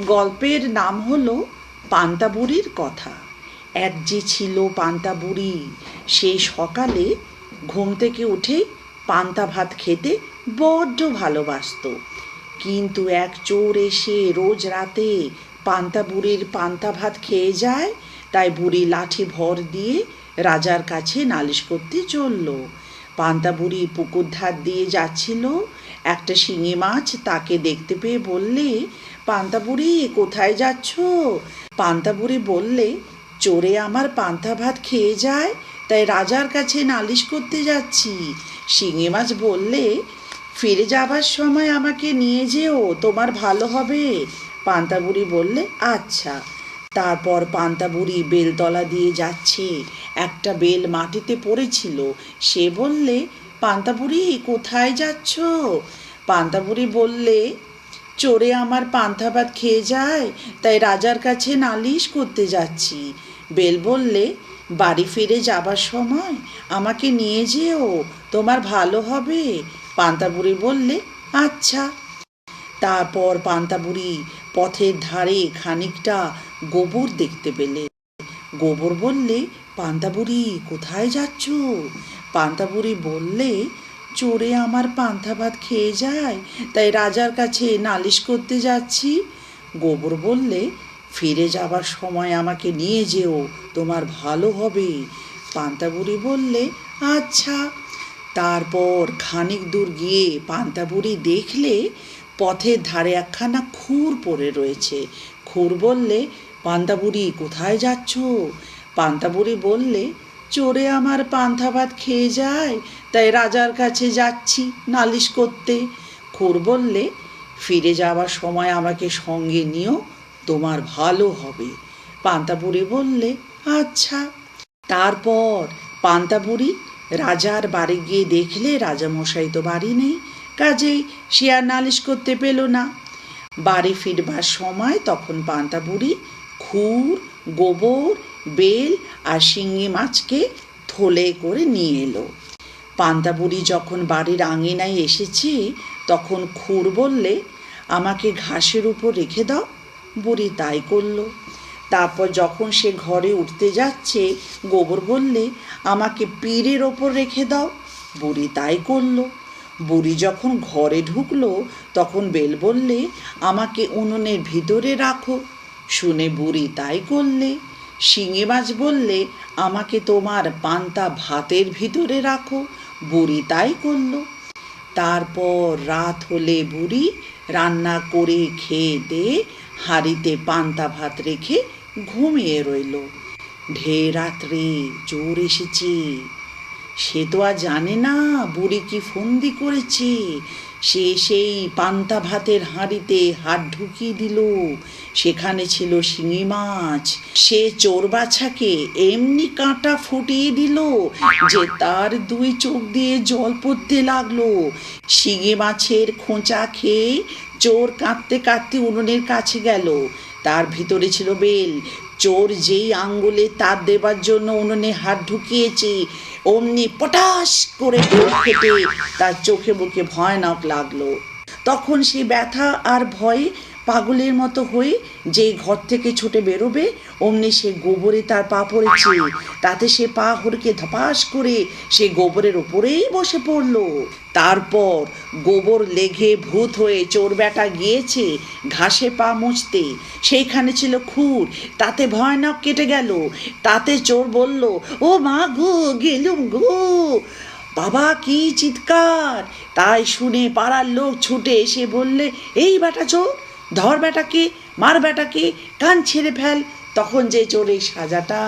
গল্পের নাম হলো পান্তা বুড়ির কথা। এক যে ছিল পান্তা বুড়ি, সে সকালে ঘুম থেকে উঠেই পান্তা ভাত খেতে বড্ড ভালোবাসতো। কিন্তু এক চোর এসে রোজ রাতে পান্তা বুড়ির পান্তা ভাত খেয়ে যায়। তাই বুড়ি লাঠি ভর দিয়ে রাজার কাছে নালিশ করতে চলল। পান্তা বুড়ি পুকুর ধার দিয়ে যাচ্ছিল। একটা শিঙি মাছ তাকে দেখতে পেয়ে বললে, পান্তা বুড়ি কোথায় যাচ্ছ? পান্তা বুড়ি বললে, চোরে আমার পান্তা ভাত খেয়ে যায়, তাই রাজার কাছে নালিশ করতে যাচ্ছি। শিঙি মাছ বললে, ফিরে যাবার সময় আমাকে নিয়ে যেও, তোমার ভালো হবে। পান্তা বুড়ি বললে, আচ্ছা। তারপর পান্তা বুড়ি বেলতলা দিয়ে যাচ্ছে। একটা বেল মাটিতে পড়েছিল। সে বললে, পান্তা বুড়ি কোথায় যাচ্ছ? পান্তা বুড়ি বললে, চোরে আমার পান্তা ভাত খেয়ে যায়, তাই রাজার কাছে নালিশ করতে যাচ্ছি। বেল বললে, বাড়ি ফিরে যাবার সময় আমাকে নিয়ে যেও, তোমার ভালো হবে। পান্তা বুড়ি বললে, আচ্ছা। তারপর পান্তা বুড়ি পথের ধারে খানিকটা গোবর দেখতে পেলে। গোবর বললে, পান্তা বুড়ি কোথায় যাচ্ছ? পান্তা বুড়ি বললে, চোরে আমার পান্তা ভাত খেয়ে যায়, তাই রাজার কাছে নালিশ করতে যাচ্ছি। গোবর বললে, ফিরে যাবার সময় আমাকে নিয়ে যেও, তোমার ভালো হবে। পান্তা বুড়ি বললে, আচ্ছা। তারপর খানিক দূর গিয়ে পান্তা বুড়ি দেখলে পথের ধারে একখানা খুর পড়ে রয়েছে। খুর বললে, পান্তা বুড়ি কোথায় যাচ্ছ? পান্তা বুড়ি বললে, চোরে আমার পান্তা ভাত খেয়ে যায়, তাই রাজার কাছে যাচ্ছি নালিশ করতে। খুর বললে, ফিরে যাওয়ার সময় আমাকে সঙ্গে নিও, তোমার ভালো হবে। পান্তা বুড়ি বললে, আচ্ছা। তারপর পান্তা বুড়ি রাজার বাড়ি গিয়ে দেখলে রাজামশাই তো বাড়ি নেই, কাজেই সে আর নালিশ করতে পেল না। বাড়ি ফিরবার সময় তখন পান্তা বুড়ি খুর, গোবর, বেল আর শিঙি মাছকে থলে করে নিয়ে এলো। পান্তা বুড়ি যখন বাড়ির আঙিনায় এসেছে, তখন খুর বললে, আমাকে ঘাসের উপর রেখে দাও। বুড়ি তাই করল। তারপর যখন সে ঘরে উঠতে যাচ্ছে, গোবর বললে, আমাকে পীরের ওপর রেখে দাও। বুড়ি তাই করল। বুড়ি যখন ঘরে ঢুকলো, তখন বেল বললে, আমাকে উনুনের ভিতরে রাখো। শুনে বুড়ি তাই করলে। শিঙি মাছ বললে, আমাকে তোমার পান্তা ভাতের ভিতরে রাখো। বুড়ি তাই করল। তারপর রাত হলে বুড়ি রান্না করে খেয়ে দিয়ে হাঁড়িতে পান্তা ভাত রেখে ঘুমিয়ে রইল। ঢের রাত্রে চোর এসেছে। সে তো আর জানে না বুড়ি কি ফন্দি করেছে। সে সেই পান্তা ভাতের হাঁড়িতে হাত ঢুকিয়ে দিল। সেখানে ছিল শিঙি মাছ। সে চোর বাছাকে এমনি কাঁটা ফুটিয়ে দিল যে তার দুই চোখ দিয়ে জল পড়তে লাগলো। শিঙি মাছের খোঁচা খেয়ে চোর কাঁদতে কাঁদতে উনুনের কাছে গেল। তার ভিতরে ছিল বেল। চোর যেই আঙ্গুলে তার দেবার জন্য উনুনে হাত ঢুকিয়েছে, অমনি পটাশ করে ফেটে তার চোখে মুখে ভয়ানক লাগলো। তখন সে ব্যথা আর ভয়ে পাগলের মতো হয়ে যে ঘর থেকে ছুটে বেরোবে, অমনি সে গোবরে তার পা পড়েছে। তাতে সে পা হড়কে ধপাস করে সে গোবরের ওপরেই বসে পড়ল। তারপর গোবর লেগে ভূত হয়ে চোর বেটা গিয়েছে ঘাসে পা মুছতে। সেইখানে ছিল খুর, তাতে ভয়ানক কেটে গেল। তাতে চোর বলল, ও মা গো, গেলুম গো। বাবা কি চিৎকার! তাই শুনে পাড়ার লোক ছুটে এসে বললে, এই বেটা চোর, ধর বেটাকে, মার বেটাকে, কান ছেড়ে ফেল। তখন যে চোরের সাজাটা!